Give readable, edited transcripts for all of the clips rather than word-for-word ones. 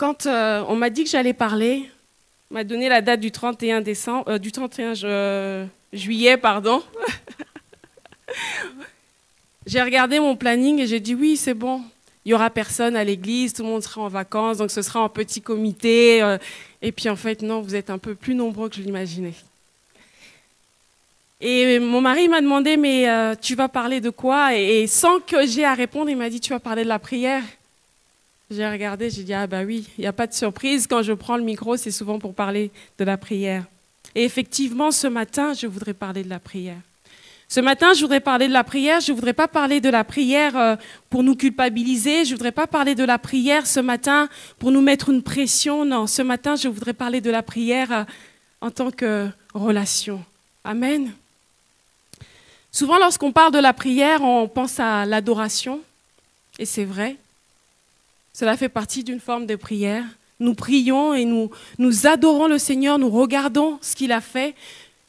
quand on m'a dit que j'allais parler, on m'a donné la date du 31 juillet, pardon. J'ai regardé mon planning et j'ai dit oui, c'est bon. Il n'y aura personne à l'église, tout le monde sera en vacances, donc ce sera en petit comité. Et puis en fait, non, vous êtes un peu plus nombreux que je l'imaginais. Et mon mari m'a demandé, mais tu vas parler de quoi? Et sans que j'aie à répondre, il m'a dit, tu vas parler de la prière. J'ai regardé, j'ai dit, ah bah oui, il n'y a pas de surprise. Quand je prends le micro, c'est souvent pour parler de la prière. Et effectivement, ce matin, je voudrais parler de la prière. Ce matin, je voudrais parler de la prière. Je ne voudrais pas parler de la prière pour nous culpabiliser. Je ne voudrais pas parler de la prière ce matin pour nous mettre une pression. Non, ce matin, je voudrais parler de la prière en tant que relation. Amen. Souvent, lorsqu'on parle de la prière, on pense à l'adoration. Et c'est vrai. Cela fait partie d'une forme de prière. Nous prions et nous adorons le Seigneur, nous regardons ce qu'il a fait.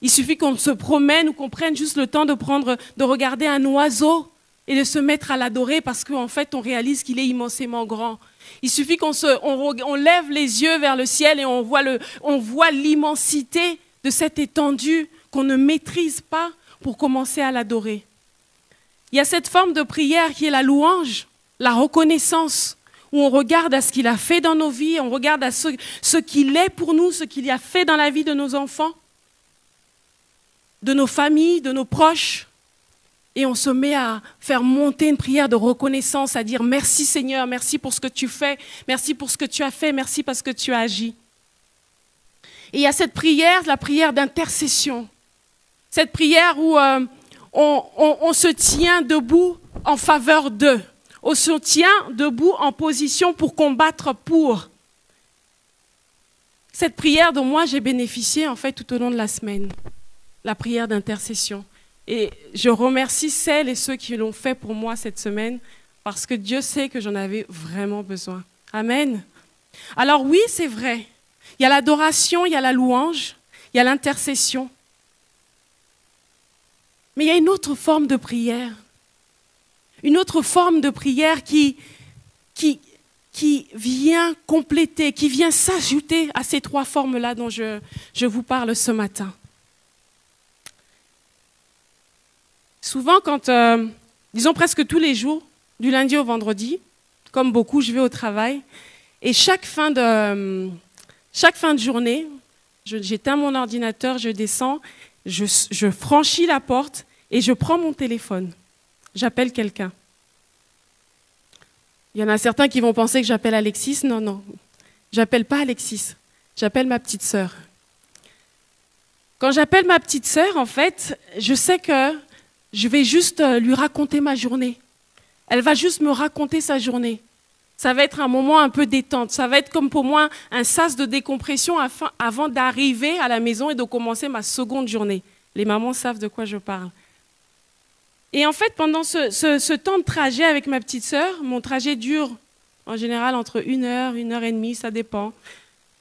Il suffit qu'on se promène ou qu'on prenne juste le temps de regarder un oiseau et de se mettre à l'adorer parce qu'en fait, on réalise qu'il est immensément grand. Il suffit qu'on lève les yeux vers le ciel et on voit l'immensité de cette étendue qu'on ne maîtrise pas pour commencer à l'adorer. Il y a cette forme de prière qui est la louange, la reconnaissance, où on regarde à ce qu'il a fait dans nos vies, on regarde à ce qu'il est pour nous, ce qu'il a fait dans la vie de nos enfants, de nos familles, de nos proches. Et on se met à faire monter une prière de reconnaissance, à dire merci Seigneur, merci pour ce que tu fais, merci pour ce que tu as fait, merci parce que tu as agi. Et il y a cette prière, la prière d'intercession. Cette prière où on se tient debout en faveur d'eux. On se tient debout en position pour combattre pour. Cette prière dont moi j'ai bénéficié en fait tout au long de la semaine. La prière d'intercession. Et je remercie celles et ceux qui l'ont fait pour moi cette semaine parce que Dieu sait que j'en avais vraiment besoin. Amen. Alors oui, c'est vrai. Il y a l'adoration, il y a la louange, il y a l'intercession. Mais il y a une autre forme de prière. Une autre forme de prière qui vient compléter, qui vient s'ajouter à ces trois formes-là dont je vous parle ce matin. Souvent, disons presque tous les jours, du lundi au vendredi, comme beaucoup, je vais au travail. Et chaque fin de journée, j'éteins mon ordinateur, je descends, je franchis la porte et je prends mon téléphone. J'appelle quelqu'un. Il y en a certains qui vont penser que j'appelle Alexis. Non, non, j'appelle pas Alexis. J'appelle ma petite sœur. Quand j'appelle ma petite sœur, en fait, je sais que je vais juste lui raconter ma journée. Elle va juste me raconter sa journée. Ça va être un moment un peu détente. Ça va être comme pour moi un sas de décompression avant d'arriver à la maison et de commencer ma seconde journée. Les mamans savent de quoi je parle. Et en fait, pendant ce temps de trajet avec ma petite sœur, mon trajet dure en général entre 1h et demie, ça dépend.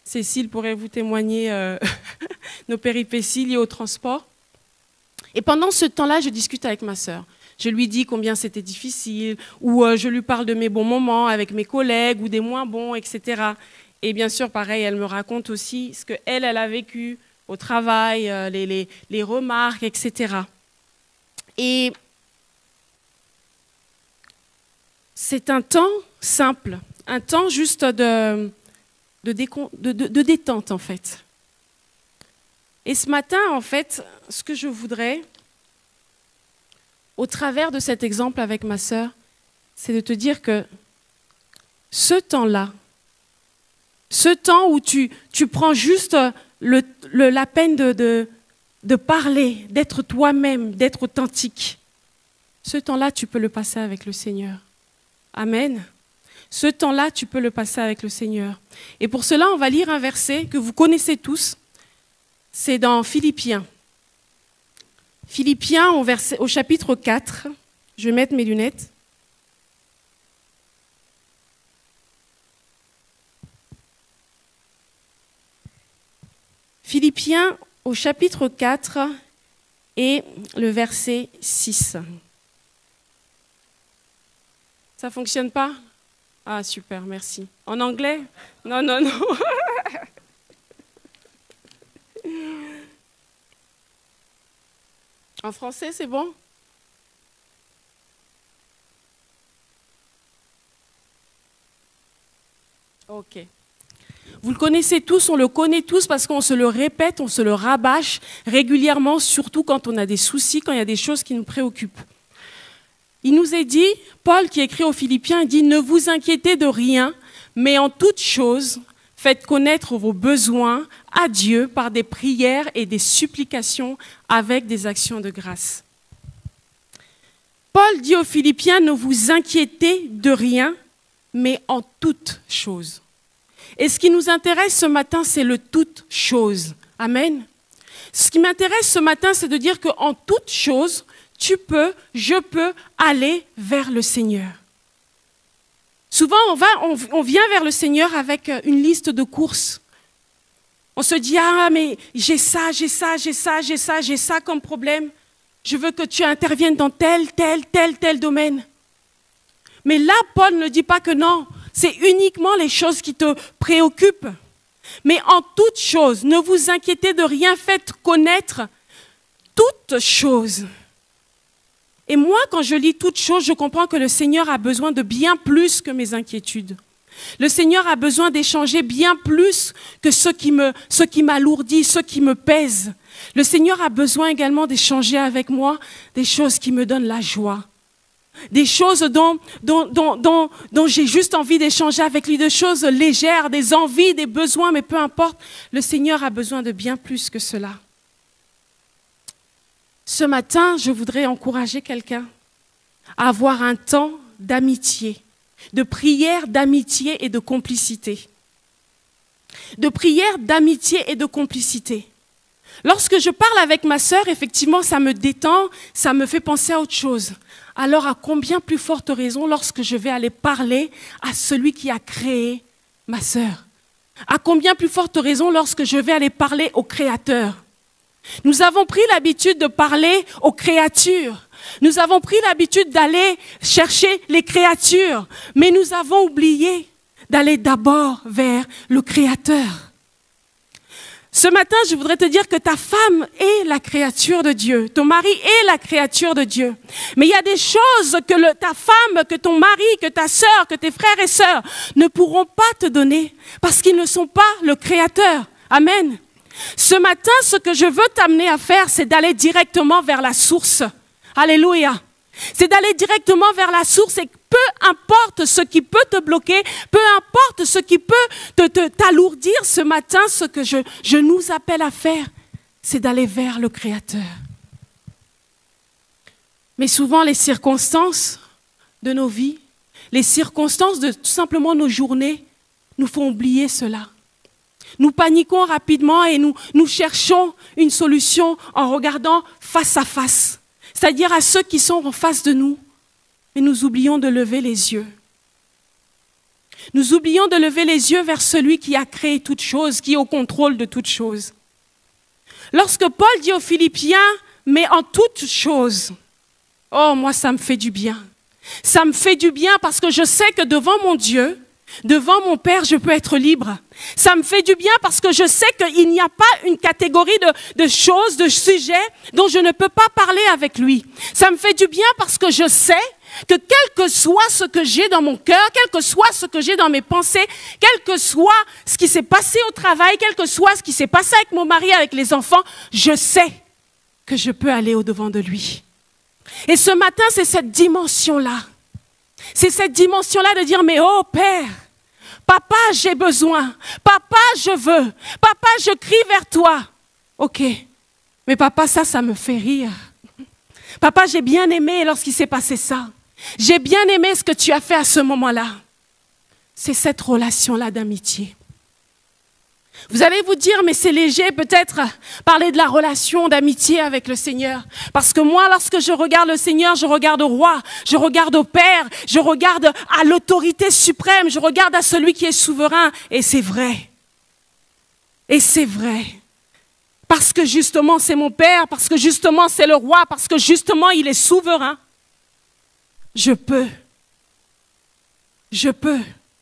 Cécile pourrait vous témoigner nos péripéties liées au transport. Et pendant ce temps-là, je discute avec ma sœur. Je lui dis combien c'était difficile, ou je lui parle de mes bons moments avec mes collègues, ou des moins bons, etc. Et bien sûr, pareil, elle me raconte aussi ce qu'elle a vécu au travail, les remarques, etc. Et c'est un temps simple, un temps juste de détente, en fait. Et ce matin, en fait, ce que je voudrais, au travers de cet exemple avec ma sœur, c'est de te dire que ce temps-là, ce temps où tu prends juste la peine de parler, d'être toi-même, d'être authentique, ce temps-là, tu peux le passer avec le Seigneur. Amen. Ce temps-là, tu peux le passer avec le Seigneur. Et pour cela, on va lire un verset que vous connaissez tous. C'est dans Philippiens. Philippiens au chapitre 4. Je vais mettre mes lunettes. Philippiens au chapitre 4 et le verset 6. Ça ne fonctionne pas? Ah, super, merci. En anglais? Non, non, non. En français, c'est bon? Ok. Vous le connaissez tous, on le connaît tous parce qu'on se le répète, on se le rabâche régulièrement, surtout quand on a des soucis, quand il y a des choses qui nous préoccupent. Il nous est dit, Paul qui écrit aux Philippiens, il dit « Ne vous inquiétez de rien, mais en toute chose, faites connaître vos besoins à Dieu par des prières et des supplications avec des actions de grâce. » Paul dit aux Philippiens « Ne vous inquiétez de rien, mais en toute chose. » Et ce qui nous intéresse ce matin, c'est le toute chose. Amen. Ce qui m'intéresse ce matin, c'est de dire qu'en toute chose, je peux aller vers le Seigneur. Souvent, on vient vers le Seigneur avec une liste de courses. On se dit, ah, mais j'ai ça comme problème. Je veux que tu interviennes dans tel domaine. Mais là, Paul ne dit pas que non, c'est uniquement les choses qui te préoccupent. Mais en toute chose, ne vous inquiétez de rien, faites connaître toutes choses. Et moi, quand je lis toutes choses, je comprends que le Seigneur a besoin de bien plus que mes inquiétudes. Le Seigneur a besoin d'échanger bien plus que ce qui m'alourdit, ce qui me pèse. Le Seigneur a besoin également d'échanger avec moi des choses qui me donnent la joie. Des choses dont j'ai juste envie d'échanger avec lui, des choses légères, des envies, des besoins, mais peu importe, le Seigneur a besoin de bien plus que cela. Ce matin, je voudrais encourager quelqu'un à avoir un temps d'amitié, de prière, d'amitié et de complicité. De prière, d'amitié et de complicité. Lorsque je parle avec ma sœur, effectivement, ça me détend, ça me fait penser à autre chose. Alors, à combien plus forte raison lorsque je vais aller parler à celui qui a créé ma sœur? À combien plus forte raison lorsque je vais aller parler au Créateur? Nous avons pris l'habitude de parler aux créatures. Nous avons pris l'habitude d'aller chercher les créatures. Mais nous avons oublié d'aller d'abord vers le Créateur. Ce matin, je voudrais te dire que ta femme est la créature de Dieu. Ton mari est la créature de Dieu. Mais il y a des choses que ta femme, que ton mari, que ta sœur, que tes frères et sœurs ne pourront pas te donner parce qu'ils ne sont pas le Créateur. Amen. Ce matin, ce que je veux t'amener à faire, c'est d'aller directement vers la source. Alléluia. C'est d'aller directement vers la source et peu importe ce qui peut te bloquer, peu importe ce qui peut t'alourdir ce matin, ce que je nous appelle à faire, c'est d'aller vers le Créateur. Mais souvent, les circonstances de nos vies, les circonstances de tout simplement nos journées, nous font oublier cela. Nous paniquons rapidement et nous cherchons une solution en regardant face à face, c'est-à-dire à ceux qui sont en face de nous. Mais nous oublions de lever les yeux. Nous oublions de lever les yeux vers celui qui a créé toutes choses, qui est au contrôle de toutes choses. Lorsque Paul dit aux Philippiens, mais en toutes choses, oh, moi, ça me fait du bien. Ça me fait du bien parce que je sais que devant mon Dieu, devant mon Père, je peux être libre. Ça me fait du bien parce que je sais qu'il n'y a pas une catégorie de choses, de sujets dont je ne peux pas parler avec lui. Ça me fait du bien parce que je sais que quel que soit ce que j'ai dans mon cœur, quel que soit ce que j'ai dans mes pensées, quel que soit ce qui s'est passé au travail, quel que soit ce qui s'est passé avec mon mari, avec les enfants, je sais que je peux aller au-devant de lui. Et ce matin, c'est cette dimension-là. C'est cette dimension-là de dire, mais oh Père, papa, j'ai besoin. Papa, je veux. Papa, je crie vers toi. Ok, mais papa, ça me fait rire. Papa, j'ai bien aimé lorsqu'il s'est passé ça. J'ai bien aimé ce que tu as fait à ce moment-là. C'est cette relation-là d'amitié. Vous allez vous dire, mais c'est léger peut-être parler de la relation d'amitié avec le Seigneur. Parce que moi, lorsque je regarde le Seigneur, je regarde au roi, je regarde au Père, je regarde à l'autorité suprême, je regarde à celui qui est souverain. Et c'est vrai. Et c'est vrai. Parce que justement, c'est mon Père, parce que justement, c'est le roi, parce que justement, il est souverain. Je peux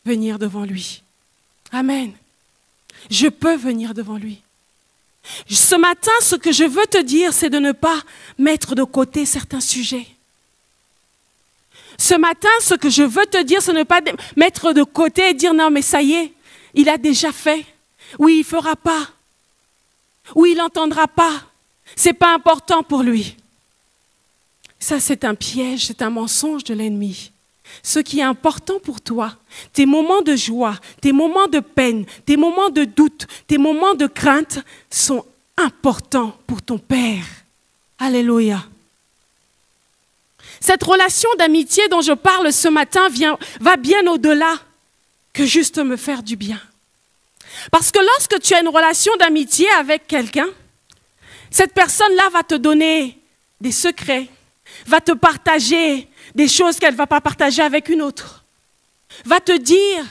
venir devant lui. Amen. Je peux venir devant lui. Ce matin, ce que je veux te dire, c'est de ne pas mettre de côté certains sujets. Ce matin, ce que je veux te dire, c'est de ne pas mettre de côté et dire non, mais ça y est, il a déjà fait. Oui, il ne fera pas. Oui, il n'entendra pas. Ce n'est pas important pour lui. Ça, c'est un piège, c'est un mensonge de l'ennemi. Ce qui est important pour toi, tes moments de joie, tes moments de peine, tes moments de doute, tes moments de crainte sont importants pour ton Père. Alléluia. Cette relation d'amitié dont je parle ce matin va bien au-delà que juste me faire du bien. Parce que lorsque tu as une relation d'amitié avec quelqu'un, cette personne-là va te donner des secrets, va te partager des choses qu'elle ne va pas partager avec une autre, va te dire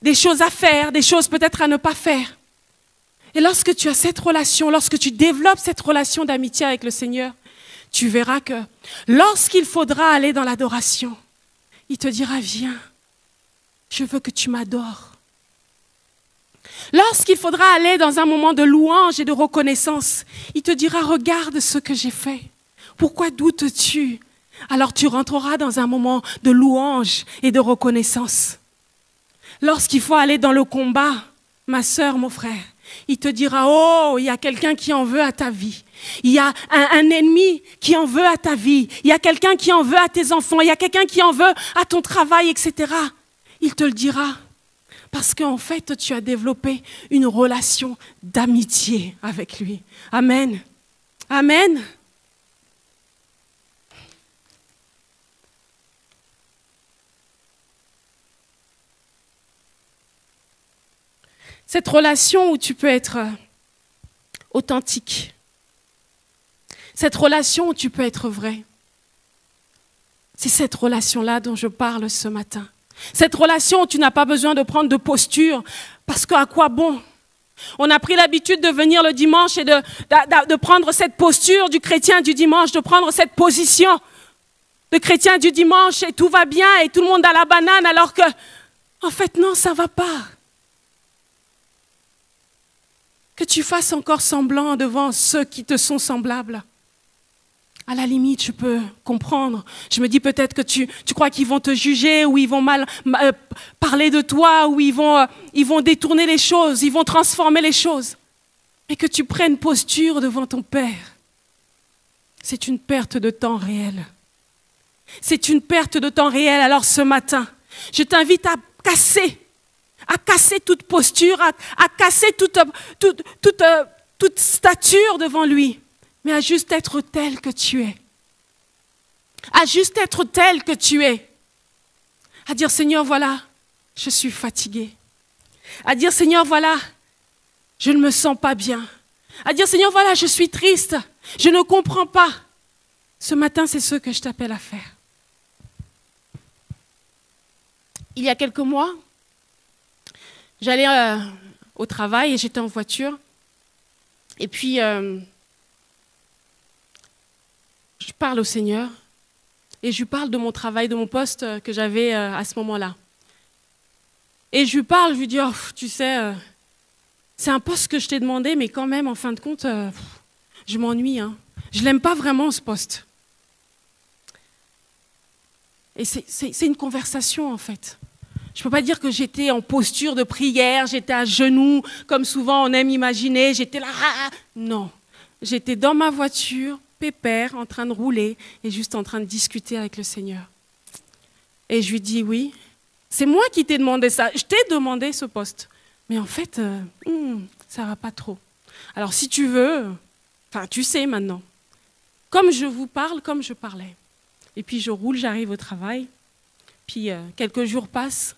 des choses à faire, des choses peut-être à ne pas faire. Et lorsque tu as cette relation, lorsque tu développes cette relation d'amitié avec le Seigneur, tu verras que lorsqu'il faudra aller dans l'adoration, il te dira, viens, je veux que tu m'adores. Lorsqu'il faudra aller dans un moment de louange et de reconnaissance, il te dira, regarde ce que j'ai fait. Pourquoi doutes-tu? Alors tu rentreras dans un moment de louange et de reconnaissance. Lorsqu'il faut aller dans le combat, ma sœur, mon frère, il te dira, oh, il y a quelqu'un qui en veut à ta vie. Il y a un ennemi qui en veut à ta vie. Il y a quelqu'un qui en veut à tes enfants. Il y a quelqu'un qui en veut à ton travail, etc. Il te le dira. Parce qu'en fait, tu as développé une relation d'amitié avec lui. Amen. Amen. Cette relation où tu peux être authentique. Cette relation où tu peux être vrai. C'est cette relation-là dont je parle ce matin. Cette relation où tu n'as pas besoin de prendre de posture. Parce qu'à quoi bon? On a pris l'habitude de venir le dimanche et de prendre cette posture du chrétien du dimanche, de prendre cette position de chrétien du dimanche et tout va bien et tout le monde a la banane alors que, en fait, non, ça ne va pas. Que tu fasses encore semblant devant ceux qui te sont semblables. À la limite, je peux comprendre. Je me dis peut-être que tu crois qu'ils vont te juger ou ils vont mal parler de toi ou ils vont détourner les choses, ils vont transformer les choses. Mais que tu prennes posture devant ton Père, c'est une perte de temps réel. C'est une perte de temps réel. Alors ce matin, je t'invite à casser toute posture, à casser toute stature devant lui, mais à juste être tel que tu es. À juste être tel que tu es. À dire, Seigneur, voilà, je suis fatigué. À dire, Seigneur, voilà, je ne me sens pas bien. À dire, Seigneur, voilà, je suis triste, je ne comprends pas. Ce matin, c'est ce que je t'appelle à faire. Il y a quelques mois, j'allais au travail et j'étais en voiture. Et puis, je parle au Seigneur et je lui parle de mon travail, de mon poste que j'avais à ce moment-là. Et je lui parle, je lui dis, oh, tu sais, c'est un poste que je t'ai demandé, mais quand même, en fin de compte, je m'ennuie. Hein. Je ne l'aime pas vraiment, ce poste. Et c'est une conversation, en fait. Je ne peux pas dire que j'étais en posture de prière, j'étais à genoux, comme souvent on aime imaginer, j'étais là. Non, j'étais dans ma voiture, pépère, en train de rouler et juste en train de discuter avec le Seigneur. Et je lui dis, oui, c'est moi qui t'ai demandé ça, je t'ai demandé ce poste. Mais en fait, ça ne va pas trop. Alors si tu veux, enfin tu sais maintenant, comme je vous parle, comme je parlais. Et puis je roule, j'arrive au travail, puis quelques jours passent.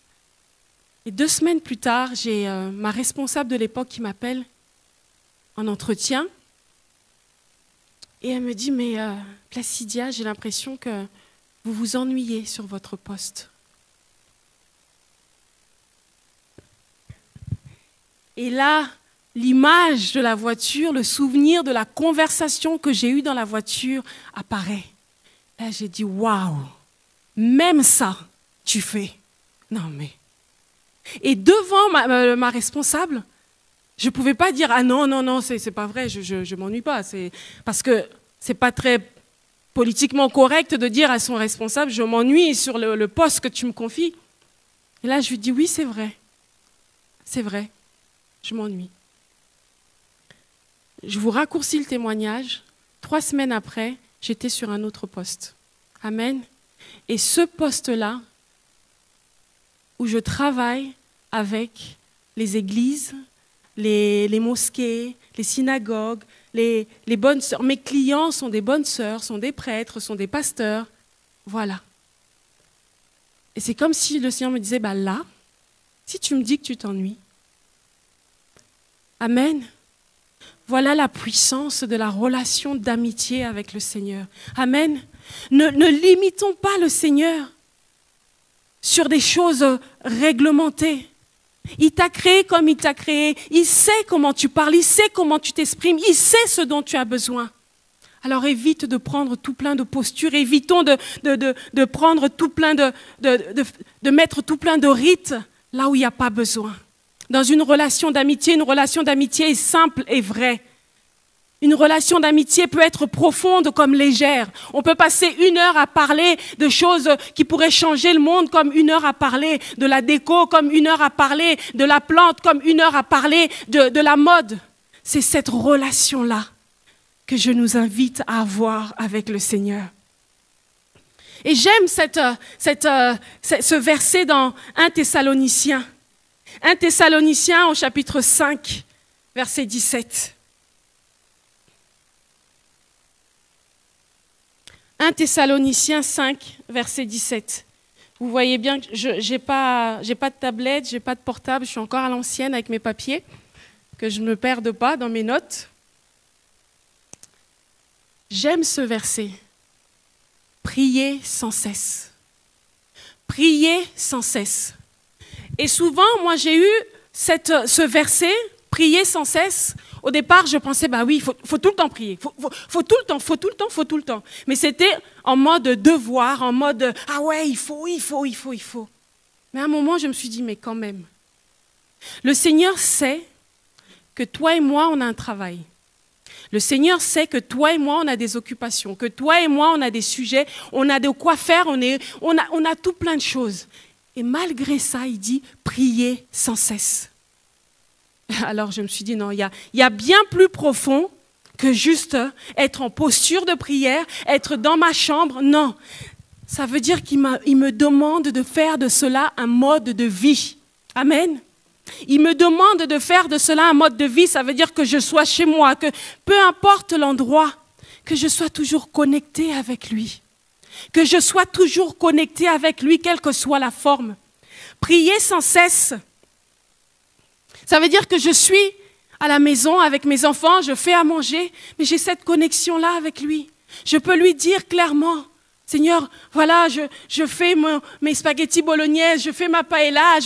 Et 2 semaines plus tard, j'ai ma responsable de l'époque qui m'appelle en entretien. Et elle me dit, mais Placidia, j'ai l'impression que vous vous ennuyez sur votre poste. Et là, l'image de la voiture, le souvenir de la conversation que j'ai eue dans la voiture apparaît. Là, j'ai dit, waouh, même ça, tu fais. Non, mais Et devant ma responsable, je ne pouvais pas dire « Ah non, non, non, c'est pas vrai, je ne m'ennuie pas. » Parce que ce n'est pas très politiquement correct de dire à son responsable « Je m'ennuie sur le poste que tu me confies. » Et là, je lui dis « Oui, c'est vrai, je m'ennuie. » Je vous raccourcis le témoignage. 3 semaines après, j'étais sur un autre poste. Amen. Et ce poste-là, où je travaille avec les églises, les mosquées, les synagogues, les bonnes sœurs. Mes clients sont des bonnes sœurs, sont des prêtres, sont des pasteurs. Voilà. Et c'est comme si le Seigneur me disait, bah là, si tu me dis que tu t'ennuies, amen. Voilà la puissance de la relation d'amitié avec le Seigneur. Amen. Ne limitons pas le Seigneur sur des choses réglementées. Il t'a créé comme il t'a créé. Il sait comment tu parles, il sait comment tu t'exprimes, il sait ce dont tu as besoin. Alors évite de prendre tout plein de postures, évitons de prendre tout plein de mettre tout plein de rites là où il n'y a pas besoin. Dans une relation d'amitié est simple et vraie. Une relation d'amitié peut être profonde comme légère. On peut passer 1 heure à parler de choses qui pourraient changer le monde, comme 1 heure à parler de la déco, comme 1 heure à parler de la plante, comme 1 heure à parler de la mode. C'est cette relation-là que je nous invite à avoir avec le Seigneur. Et j'aime ce verset dans 1 Thessaloniciens. 1 Thessaloniciens au chapitre 5, verset 17. 1 Thessaloniciens 5, verset 17. Vous voyez bien que je n'ai pas de tablette, je n'ai pas de portable, je suis encore à l'ancienne avec mes papiers, que je ne me perde pas dans mes notes. J'aime ce verset. Priez sans cesse. Priez sans cesse. Et souvent, moi, j'ai eu ce verset, prier sans cesse. Au départ, je pensais, bah oui, il faut tout le temps prier. Faut tout le temps. Mais c'était en mode devoir, en mode, ah ouais, il faut. Mais à un moment, je me suis dit, mais quand même. Le Seigneur sait que toi et moi, on a un travail. Le Seigneur sait que toi et moi, on a des occupations, que toi et moi, on a des sujets, on a de quoi faire, on a tout plein de choses. Et malgré ça, il dit, priez sans cesse. Alors je me suis dit, non, il y a bien plus profond que juste être en posture de prière, être dans ma chambre. Non, ça veut dire qu'il me demande de faire de cela un mode de vie. Amen. Il me demande de faire de cela un mode de vie. Ça veut dire que je sois chez moi, que peu importe l'endroit, que je sois toujours connectée avec lui. Que je sois toujours connectée avec lui, quelle que soit la forme. Prier sans cesse. Ça veut dire que je suis à la maison avec mes enfants, je fais à manger, mais j'ai cette connexion-là avec lui. Je peux lui dire clairement, Seigneur, voilà, je fais mes spaghettis bolognaises, je fais ma paella,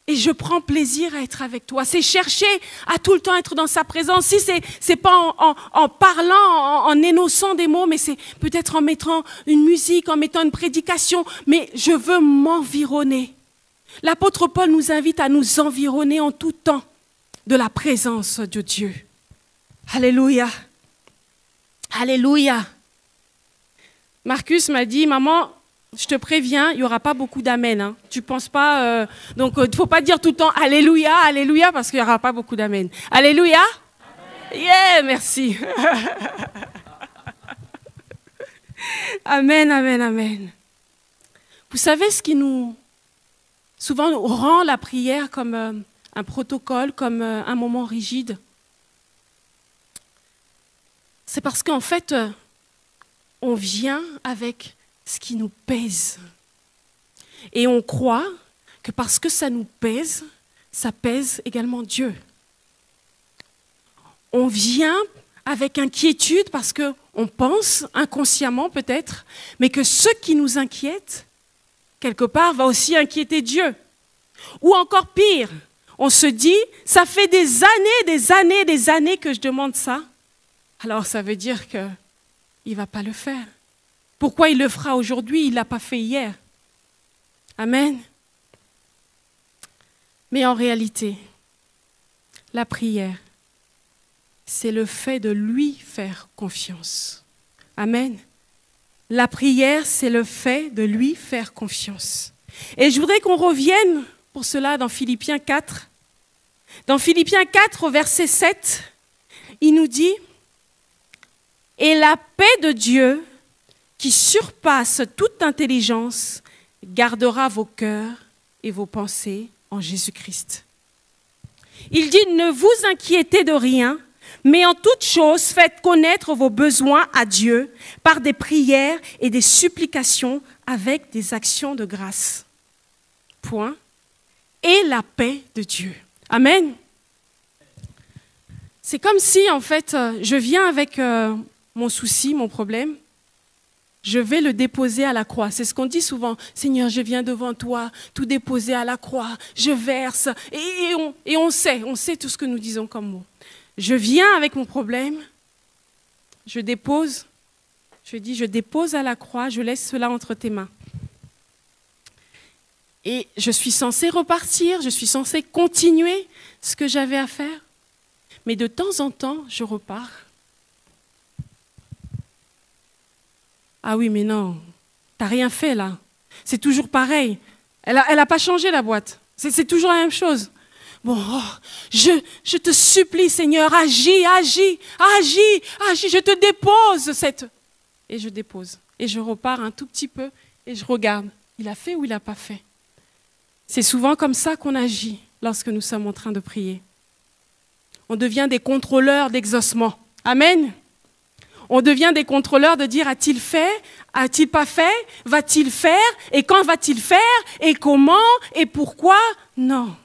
et je prends plaisir à être avec toi. C'est chercher à tout le temps être dans sa présence. Si c'est pas en parlant, en énonçant des mots, mais c'est peut-être en mettant une musique, en mettant une prédication, mais je veux m'environner. L'apôtre Paul nous invite à nous environner en tout temps de la présence de Dieu. Alléluia. Alléluia. Marcus m'a dit, maman, je te préviens, il n'y aura pas beaucoup d'amen. Hein. Tu ne penses pas... donc, il ne faut pas dire tout le temps Alléluia, Alléluia, parce qu'il n'y aura pas beaucoup d'amen. Alléluia. Amen. Yeah, merci. Amen, amen, amen. Vous savez ce qui nous... souvent nous rend la prière comme un protocole, comme un moment rigide. C'est parce qu'en fait, on vient avec ce qui nous pèse. Et on croit que parce que ça nous pèse, ça pèse également Dieu. On vient avec inquiétude parce qu'on pense, inconsciemment peut-être, mais que ce qui nous inquiète, quelque part, va aussi inquiéter Dieu. Ou encore pire, on se dit, ça fait des années que je demande ça. Alors ça veut dire qu'il ne va pas le faire. Pourquoi il le fera aujourd'hui? Il ne l'a pas fait hier. Amen. Mais en réalité, la prière, c'est le fait de lui faire confiance. Amen. La prière, c'est le fait de lui faire confiance. Et je voudrais qu'on revienne pour cela dans Philippiens 4. Dans Philippiens 4, au verset 7, il nous dit « Et la paix de Dieu, qui surpasse toute intelligence, gardera vos cœurs et vos pensées en Jésus-Christ. » Il dit « Ne vous inquiétez de rien, mais en toute chose, faites connaître vos besoins à Dieu par des prières et des supplications avec des actions de grâce. » Point. Et la paix de Dieu. Amen. C'est comme si, en fait, je viens avec mon souci, mon problème. Je vais le déposer à la croix. C'est ce qu'on dit souvent. Seigneur, je viens devant toi, tout déposer à la croix. Je verse. Et on sait tout ce que nous disons comme mot. Je viens avec mon problème. Je dépose. Je dis, je dépose à la croix. Je laisse cela entre tes mains. Et je suis censée repartir. Je suis censée continuer ce que j'avais à faire. Mais de temps en temps, je repars. Ah oui, mais non, t'as rien fait là. C'est toujours pareil. Elle a pas changé la boîte. C'est toujours la même chose. Bon, je te supplie, Seigneur, agis, je te dépose cette... Et je dépose. Et je repars un tout petit peu et je regarde. Il a fait ou il n'a pas fait? C'est souvent comme ça qu'on agit lorsque nous sommes en train de prier. On devient des contrôleurs d'exaucement. Amen. On devient des contrôleurs de dire, a-t-il fait? A-t-il pas fait? Va-t-il faire? Et quand va-t-il faire? Et comment? Et pourquoi? Non.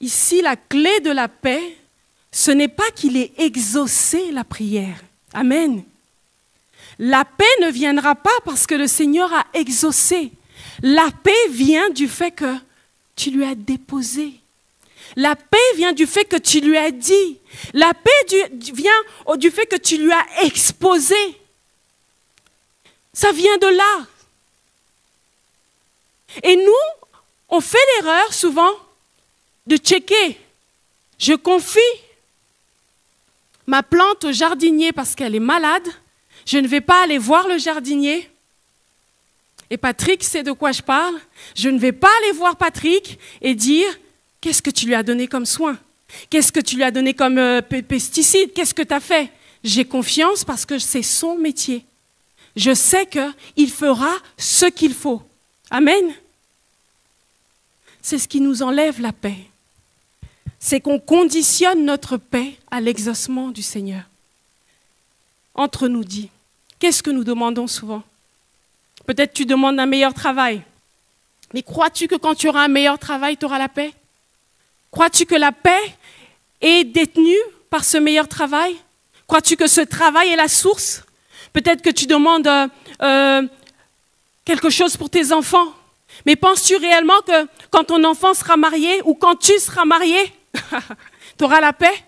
Ici, la clé de la paix, ce n'est pas qu'il ait exaucé la prière. Amen. La paix ne viendra pas parce que le Seigneur a exaucé. La paix vient du fait que tu lui as déposé. La paix vient du fait que tu lui as dit. La paix vient du fait que tu lui as exposé. Ça vient de là. Et nous, on fait l'erreur souvent de checker. Je confie ma plante au jardinier parce qu'elle est malade. Je ne vais pas aller voir le jardinier. Et Patrick sait de quoi je parle. Je ne vais pas aller voir Patrick et dire... Qu'est-ce que tu lui as donné comme soin? Qu'est-ce que tu lui as donné comme pesticide? Qu'est-ce que tu as fait? J'ai confiance parce que c'est son métier. Je sais qu'il fera ce qu'il faut. Amen. C'est ce qui nous enlève la paix. C'est qu'on conditionne notre paix à l'exaucement du Seigneur. Entre nous dit, qu'est-ce que nous demandons souvent? Peut-être tu demandes un meilleur travail. Mais crois-tu que quand tu auras un meilleur travail, tu auras la paix? Crois-tu que la paix est détenue par ce meilleur travail? Crois-tu que ce travail est la source? Peut-être que tu demandes quelque chose pour tes enfants. Mais penses-tu réellement que quand ton enfant sera marié ou quand tu seras marié, tu auras la paix?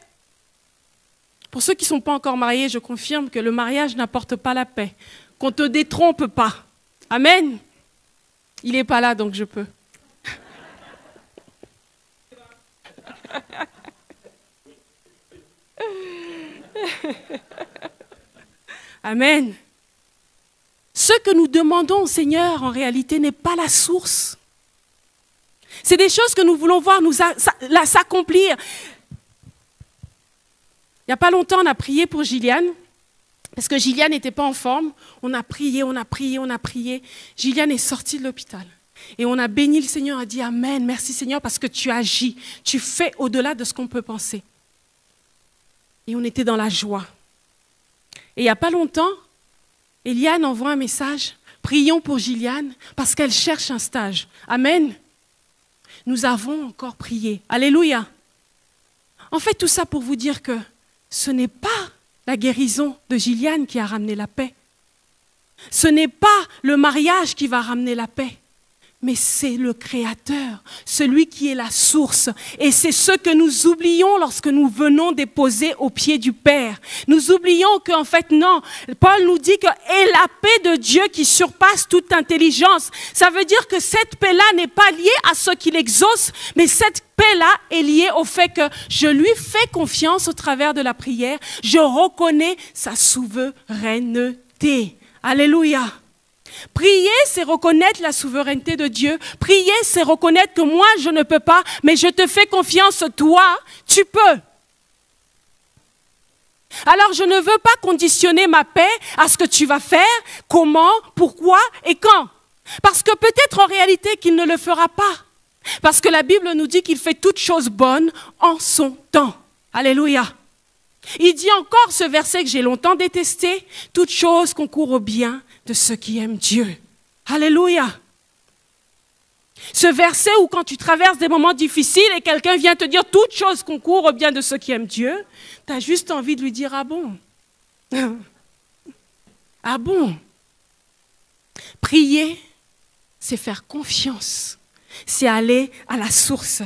Pour ceux qui ne sont pas encore mariés, je confirme que le mariage n'apporte pas la paix. Qu'on ne te détrompe pas. Amen. Il n'est pas là, donc je peux. Amen. Ce que nous demandons au Seigneur, en réalité, n'est pas la source. C'est des choses que nous voulons voir s'accomplir. Il n'y a pas longtemps, on a prié pour Gilliane, parce que Gilliane n'était pas en forme. On a prié. Gilliane est sortie de l'hôpital. Et on a béni le Seigneur, on a dit Amen, merci Seigneur, parce que tu agis, tu fais au-delà de ce qu'on peut penser. Et on était dans la joie. Et il n'y a pas longtemps, Eliane envoie un message, prions pour Gilliane, parce qu'elle cherche un stage. Amen. Nous avons encore prié. Alléluia. En fait, tout ça pour vous dire que ce n'est pas la guérison de Gilliane qui a ramené la paix. Ce n'est pas le mariage qui va ramener la paix. mais c'est le Créateur, celui qui est la source. Et c'est ce que nous oublions lorsque nous venons déposer aux pieds du Père. Nous oublions qu'en fait, non, Paul nous dit que « et la paix de Dieu qui surpasse toute intelligence ». Ça veut dire que cette paix-là n'est pas liée à ce qu'il exauce, mais cette paix-là est liée au fait que je lui fais confiance au travers de la prière. Je reconnais sa souveraineté. Alléluia. Prier, c'est reconnaître la souveraineté de Dieu. Prier, c'est reconnaître que moi, je ne peux pas, mais je te fais confiance, toi, tu peux. Alors, je ne veux pas conditionner ma paix à ce que tu vas faire, comment, pourquoi et quand. Parce que peut-être en réalité qu'il ne le fera pas. Parce que la Bible nous dit qu'il fait toutes choses bonnes en son temps. Alléluia. Il dit encore ce verset que j'ai longtemps détesté, toutes choses concourent au bien de ceux qui aiment Dieu. Alléluia. Ce verset où quand tu traverses des moments difficiles et quelqu'un vient te dire toutes choses concourent au bien de ceux qui aiment Dieu, tu as juste envie de lui dire ah bon. Ah bon. Prier, c'est faire confiance. C'est aller à la source.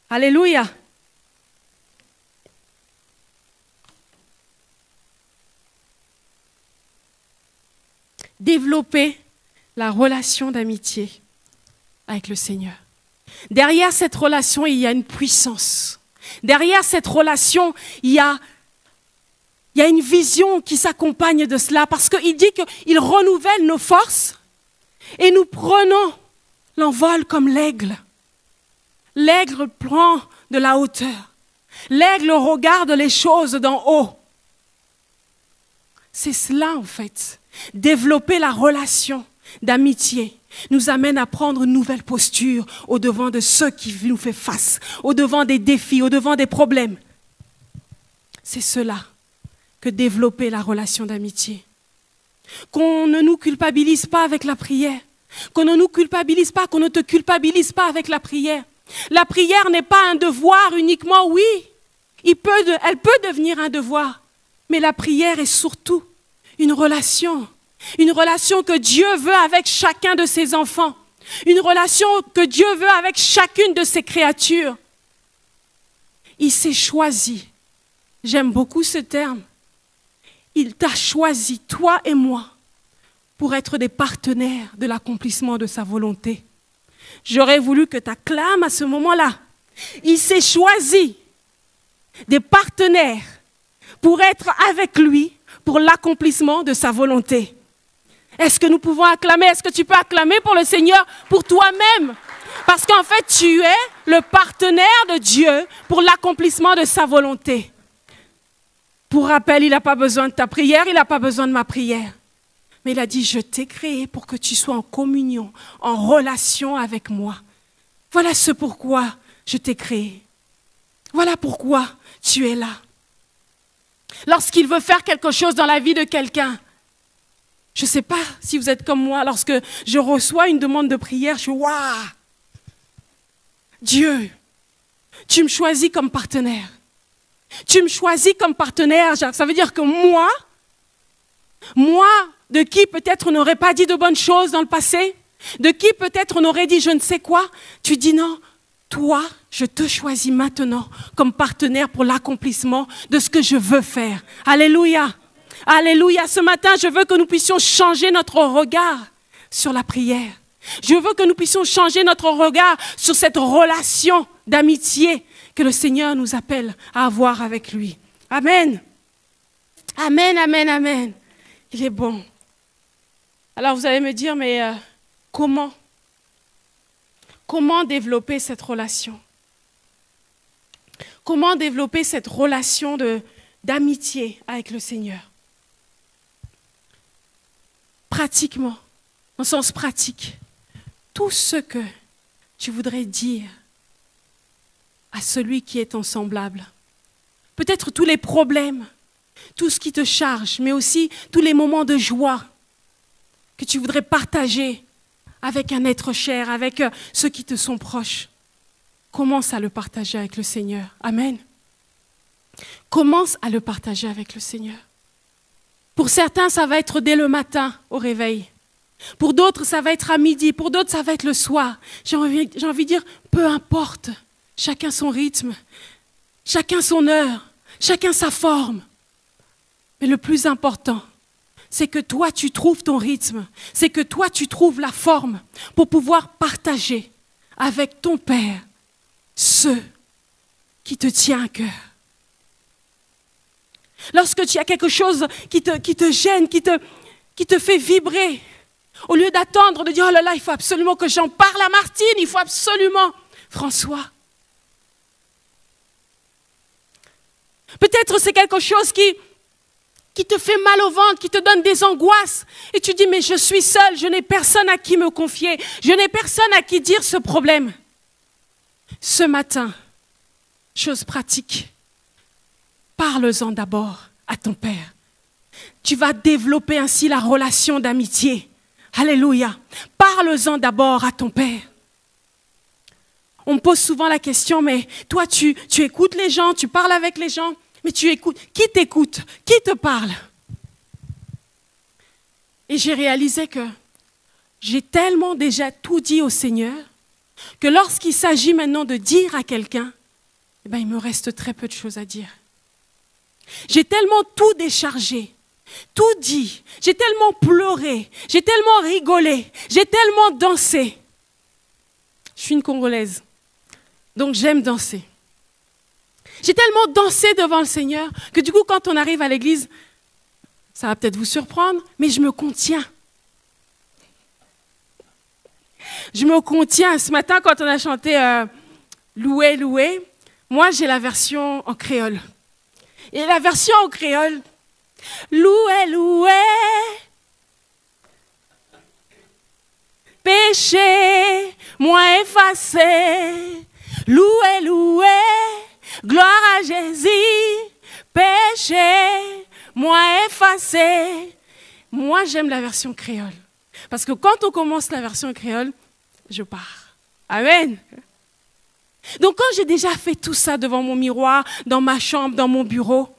Alléluia. Développer la relation d'amitié avec le Seigneur. Derrière cette relation, il y a une puissance. Derrière cette relation, il y a une vision qui s'accompagne de cela parce qu'il dit qu'il renouvelle nos forces et nous prenons l'envol comme l'aigle. L'aigle prend de la hauteur. L'aigle regarde les choses d'en haut. C'est cela en fait. Développer la relation d'amitié nous amène à prendre une nouvelle posture au-devant de ceux qui nous font face, au-devant des défis, au-devant des problèmes. C'est cela que développer la relation d'amitié. Qu'on ne nous culpabilise pas avec la prière, qu'on ne nous culpabilise pas, qu'on ne te culpabilise pas avec la prière. La prière n'est pas un devoir uniquement, oui, elle peut devenir un devoir, mais la prière est surtout une relation que Dieu veut avec chacun de ses enfants, une relation que Dieu veut avec chacune de ses créatures. Il s'est choisi, j'aime beaucoup ce terme, il t'a choisi, toi et moi, pour être des partenaires de l'accomplissement de sa volonté. J'aurais voulu que tu acclames à ce moment-là. Il s'est choisi des partenaires pour être avec lui pour l'accomplissement de sa volonté. Est-ce que nous pouvons acclamer? Est-ce que tu peux acclamer pour le Seigneur, pour toi-même? Parce qu'en fait, tu es le partenaire de Dieu pour l'accomplissement de sa volonté. Pour rappel, il n'a pas besoin de ta prière, il n'a pas besoin de ma prière. Mais il a dit, je t'ai créé pour que tu sois en communion, en relation avec moi. Voilà ce pourquoi je t'ai créé. Voilà pourquoi tu es là. Lorsqu'il veut faire quelque chose dans la vie de quelqu'un, je ne sais pas si vous êtes comme moi, lorsque je reçois une demande de prière, je suis « Waouh! Dieu, tu me choisis comme partenaire. Tu me choisis comme partenaire. » Ça veut dire que moi, de qui peut-être on n'aurait pas dit de bonnes choses dans le passé, de qui peut-être on aurait dit je ne sais quoi, tu dis non, toi, je te choisis maintenant comme partenaire pour l'accomplissement de ce que je veux faire. Alléluia. Alléluia. Ce matin, je veux que nous puissions changer notre regard sur la prière. Je veux que nous puissions changer notre regard sur cette relation d'amitié que le Seigneur nous appelle à avoir avec lui. Amen. Amen, amen, amen. Il est bon. Alors vous allez me dire, mais comment développer cette relation? Comment développer cette relation d'amitié avec le Seigneur? Pratiquement, en sens pratique, tout ce que tu voudrais dire à celui qui est ton semblable. Peut-être tous les problèmes, tout ce qui te charge, mais aussi tous les moments de joie que tu voudrais partager avec un être cher, avec ceux qui te sont proches. Commence à le partager avec le Seigneur. Amen. Commence à le partager avec le Seigneur. Pour certains, ça va être dès le matin au réveil. Pour d'autres, ça va être à midi. Pour d'autres, ça va être le soir. J'ai envie de dire, peu importe. Chacun son rythme. Chacun son heure. Chacun sa forme. Mais le plus important, c'est que toi, tu trouves ton rythme. C'est que toi, tu trouves la forme pour pouvoir partager avec ton Père ce qui te tient à cœur. Lorsque tu as quelque chose qui te gêne, qui te fait vibrer, au lieu d'attendre, de dire « Oh là là, il faut absolument que j'en parle à Martine, il faut absolument… » François. Peut-être c'est quelque chose qui te fait mal au ventre, qui te donne des angoisses. Et tu dis « Mais je suis seule, je n'ai personne à qui me confier, je n'ai personne à qui dire ce problème. » Ce matin, chose pratique, parle-en d'abord à ton Père. Tu vas développer ainsi la relation d'amitié. Alléluia. Parle-en d'abord à ton Père. On me pose souvent la question, mais toi, tu écoutes les gens, tu parles avec les gens, mais tu écoutes. Qui t'écoute? Qui te parle? Et j'ai réalisé que j'ai tellement déjà tout dit au Seigneur que lorsqu'il s'agit maintenant de dire à quelqu'un, eh ben, il me reste très peu de choses à dire. J'ai tellement tout déchargé, tout dit, j'ai tellement pleuré, j'ai tellement rigolé, j'ai tellement dansé. Je suis une Congolaise, donc j'aime danser. J'ai tellement dansé devant le Seigneur que du coup, quand on arrive à l'église, ça va peut-être vous surprendre, mais je me contiens. Je me contiens. Ce matin, quand on a chanté Loué, loué, moi, j'ai la version en créole. Et la version en créole, loué, loué, péché, moi effacé, loué, loué, gloire à Jésus, péché, moi effacé. Moi, j'aime la version créole. Parce que quand on commence la version créole, je pars. Amen. Donc quand j'ai déjà fait tout ça devant mon miroir, dans ma chambre, dans mon bureau,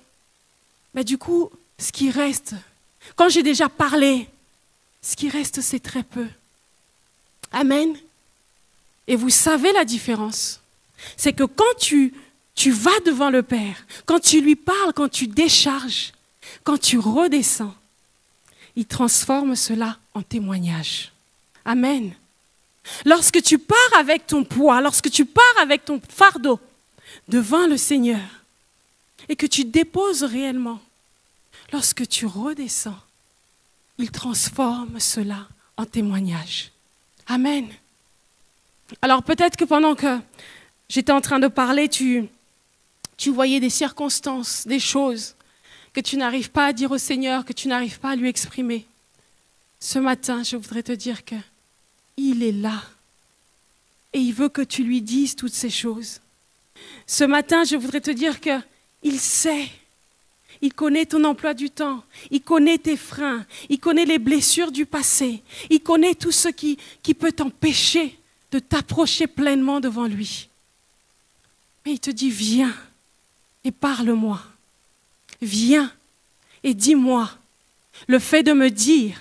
ben du coup, ce qui reste, quand j'ai déjà parlé, ce qui reste, c'est très peu. Amen. Et vous savez la différence. C'est que quand tu vas devant le Père, quand tu lui parles, quand tu décharges, quand tu redescends, il transforme cela en témoignage. Amen. Lorsque tu pars avec ton poids, lorsque tu pars avec ton fardeau devant le Seigneur et que tu déposes réellement, lorsque tu redescends, il transforme cela en témoignage. Amen. Alors peut-être que pendant que j'étais en train de parler, tu voyais des circonstances, des choses que tu n'arrives pas à dire au Seigneur, que tu n'arrives pas à lui exprimer. Ce matin, je voudrais te dire que il est là et il veut que tu lui dises toutes ces choses. Ce matin, je voudrais te dire qu'il sait, il connaît ton emploi du temps, il connaît tes freins, il connaît les blessures du passé, il connaît tout ce qui peut t'empêcher de t'approcher pleinement devant lui. Mais il te dit, viens et parle-moi, viens et dis-moi. Le fait de me dire,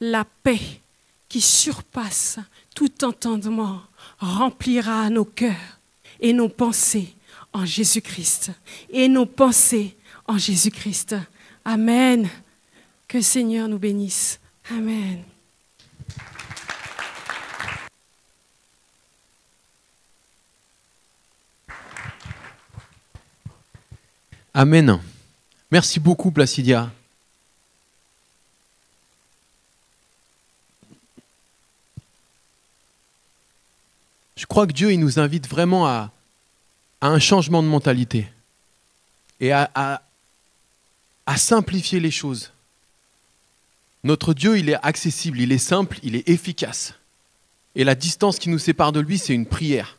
la paix qui surpasse tout entendement remplira nos cœurs et nos pensées en Jésus-Christ. Et nos pensées en Jésus-Christ. Amen. Que le Seigneur nous bénisse. Amen. Amen. Merci beaucoup, Placidia. Je crois que Dieu, il nous invite vraiment à un changement de mentalité et à simplifier les choses. Notre Dieu, il est accessible, il est simple, il est efficace. Et la distance qui nous sépare de lui, c'est une prière.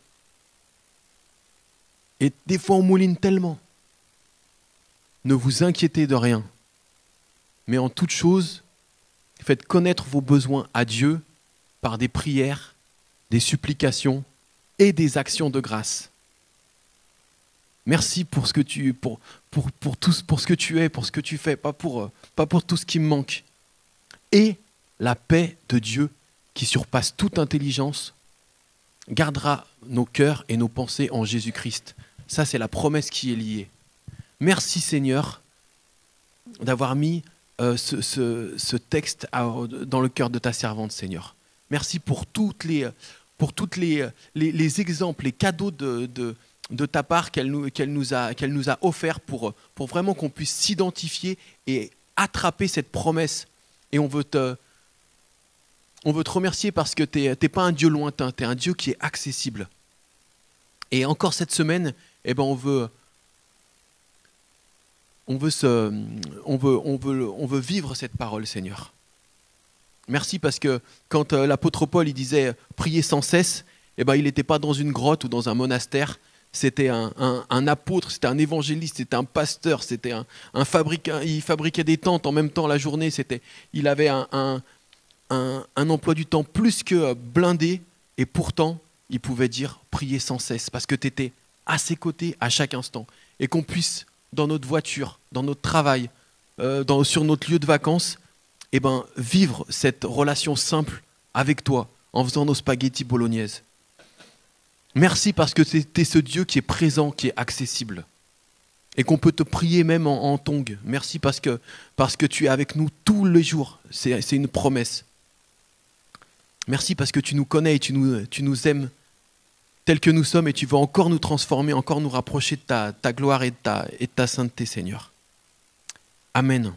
Et des fois, on mouline tellement. Ne vous inquiétez de rien, mais en toute chose, faites connaître vos besoins à Dieu par des prières, des supplications et des actions de grâce. Merci pour ce que tu, pour ce que tu es, pour ce que tu fais, pas pour tout ce qui me manque. Et la paix de Dieu qui surpasse toute intelligence gardera nos cœurs et nos pensées en Jésus-Christ. Ça, c'est la promesse qui est liée. Merci Seigneur d'avoir mis ce texte dans le cœur de ta servante, Seigneur. Merci pour tous les exemples, les cadeaux de ta part qu'elle nous a offerts pour vraiment qu'on puisse s'identifier et attraper cette promesse. Et on veut te remercier parce que tu n'es pas un Dieu lointain, tu es un Dieu qui est accessible. Et encore cette semaine, eh ben on veut vivre cette parole, Seigneur. Merci parce que quand l'apôtre Paul il disait « prier sans cesse », eh ben, il n'était pas dans une grotte ou dans un monastère, c'était un apôtre, c'était un évangéliste, c'était un pasteur, c'était un fabricant, il fabriquait des tentes en même temps la journée, il avait un emploi du temps plus que blindé, et pourtant il pouvait dire « prier sans cesse » parce que tu étais à ses côtés à chaque instant, et qu'on puisse dans notre voiture, dans notre travail, sur notre lieu de vacances, eh ben, vivre cette relation simple avec toi en faisant nos spaghettis bolognaises. Merci parce que tu es ce Dieu qui est présent, qui est accessible et qu'on peut te prier même en tongue. Merci parce que tu es avec nous tous les jours. C'est une promesse. Merci parce que tu nous connais et tu nous aimes tels que nous sommes et tu vas encore nous transformer, encore nous rapprocher de ta gloire et de ta sainteté, Seigneur. Amen.